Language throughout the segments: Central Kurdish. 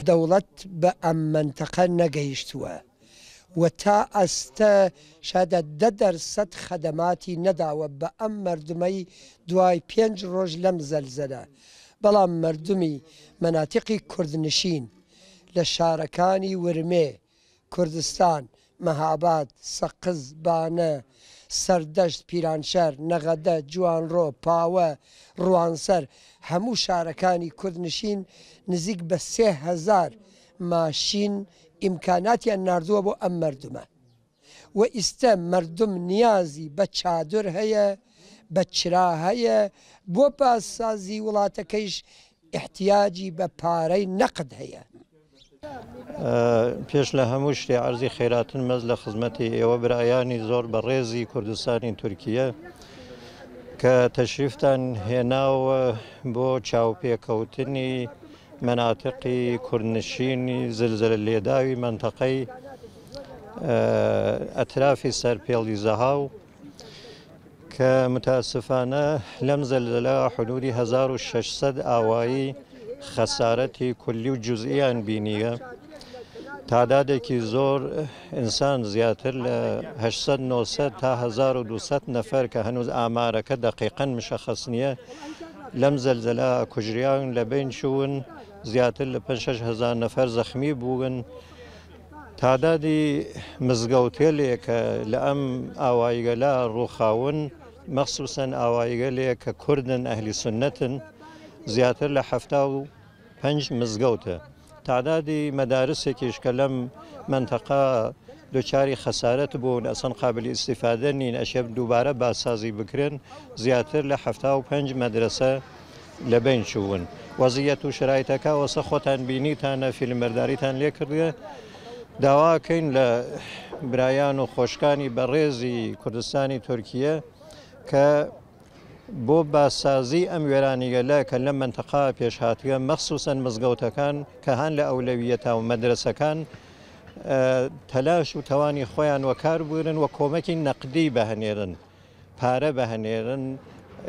دەوڵەت بە ئەم منتەقە نەگەیشتووە و تا ئەستە شادە 10% خەدەماتی نەداوە بە ئەم مردمەی دوای 5 ڕۆژ لەم زەلزەلە. بەڵام مردمی مەناتیقی کوردنشین لە شارەکانی ورمێ، کوردستان، مەهاباد، سەقز، بانە، سەردەشت، پیرانشار، نەغەدە، جوانڕۆ، پاوە، ڕوانسەر هەموو شارەکانی کوردنشین نزیک بە 3000 ماشین ئیمکاناتیان ناردووە بۆ ئەم مردمە و ئیستە مردم نیازی بە چادر هەیە، بە چرا هەیە، بۆ بازسازی وڵاتەکەیش احتیاجی بە پارەی نەقد هەیە. پێش لە هەموو شتێ عەرزی خێراتن مەز لە خزمەتی ئێوە برایانی زۆر بەڕێزی کوردستانی تورکیە کە تەشریفتان هێناوە بۆ چاوپێکەوتنی مەناتیقی کوردنشینی زلزلە لێداوی مەنتەقەی ئەترافی سەرپێڵی زەهاو کە متاسفانە لەم زەلزەلە حدودی 1600 ئاوایی خەسارەتی کولی و جوزئیان بینیە. تعدادێکی زۆر ئینسان زیاتر لە 800 تا 1200 نەفەر کە هەنووز ئامارەکە دەقیقەن مشەخەص نییە لەم زەلزەلە کوژریان لە بین چوون، زیاتر لە 5-6 نەفەر زەخمی بوون. تعدادی مزگەوتێلێک کە لە ئەم ئاوایگەلا ڕووخاون مەخسوسەن ئاوایگەلێک کە کوردن ئەهلی سنەتن زیاتر لە 75 مزگەوتە. تعدادی مەدارسێکیش کە لەم منتەقە دووچاری خەسارەت بوون ئەسەن قابلی ئیستیفادە نین ئەشێ دووبارە باسازی بکرێن زیاتر لە 75 مەدرسە لە بین چوون. وەزیەت و شرایطەکە وەسە خۆتان بینیتانە فیلمبەرداریتان لێ کردووە. داواکەین لە برایان و خۆشکانی بەڕێزی کوردستانی تورکیە کە بۆ باسازی ئەم وێرانیگەلە کە لەم منتەقە پێشهاتووە مەخسوسەن مزگەوتەکان کە هەن لە ئەولەویەتە و مەدرسەکان تەلاش و تەوانی خۆیان وەکار بوورن و کۆمەکی نەقدی بەهەنێرن، پارە بەهەنێرن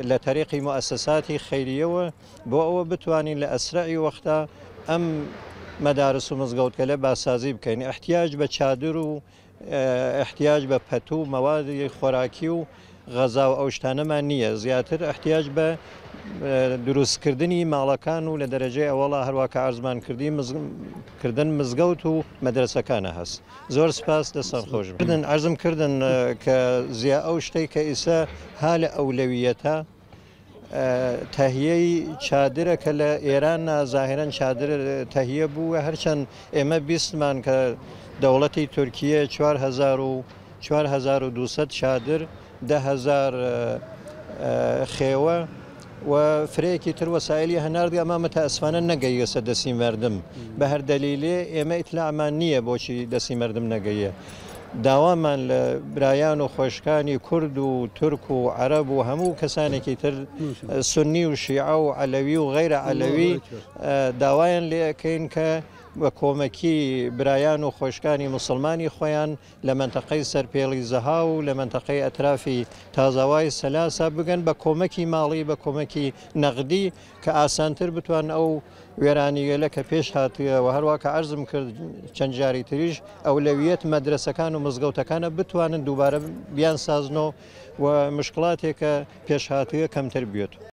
لە تەریقی مؤسساتی خەیریەوە بۆ ئەوە بتوانین لە ئەسرعی وەختا ئەم مەدارس و مزگەوتگەلە باسازی بکەین. احتیاج بە چادر و احتیاج بە پەتوو مەوادی خۆراکی و غەزا و ئەو شتانەمان نییە، زیاتر احتیاج بە دروستکردنی ماڵەکان و لە دەرەجەی ئەوەڵا هەروواکە ئارزمان کردن مزگەوت و مەدرسەکانە هەست. زۆر سپاس دەستان خۆش بن. عەرزم کردن کە زیە ئەو شتەی کە ئیسا ها لە ئەولەویەتە تەهیەی چادرە کە لە ئێران زاهرەن چادر تەهیە بووە، هەرچەند ئێمە بیستمان کە دەوڵەتی تورکیە 4200 چادر 10,000 خێوە و فرەیەکی تر وەسایلی هەناردی ئەمە متەئەسفانە نەگەیەسە دەسی مردم بە هەر دەلیلێ ئێمە ئیتلاعمان نییە بۆچی دەسی مردم نەگەیە. داوامان لە برایان و خۆشکانی کورد و تورک و عەرەب و هەموو کەسانێکی تر سونی و شیعە و عەلەوی و غەیرە عەلەوی داوایان لێ ئەکەین کە بە کۆمەکی برایان و خۆشکانی مسلمانی خۆیان لە منتەقەی سەرپێڵی زەها و لە منتەقەی ئەترافی تازاوای سەلاسا بگەن بە کۆمەکی ماڵی، بە کۆمەکی نەقدی کە ئاسانتر بتوان ئەو وێرانیگەلە کە پێش هاتووە و هەروواکە عەرزم کرد چەند جاری تریش ئەولەویەت مەدرسەکان و مزگەوتەکانە بتوانن دووبارە بیان سازنەوە و مشکڵاتێکە پێش هاتووە کەمتر بێت.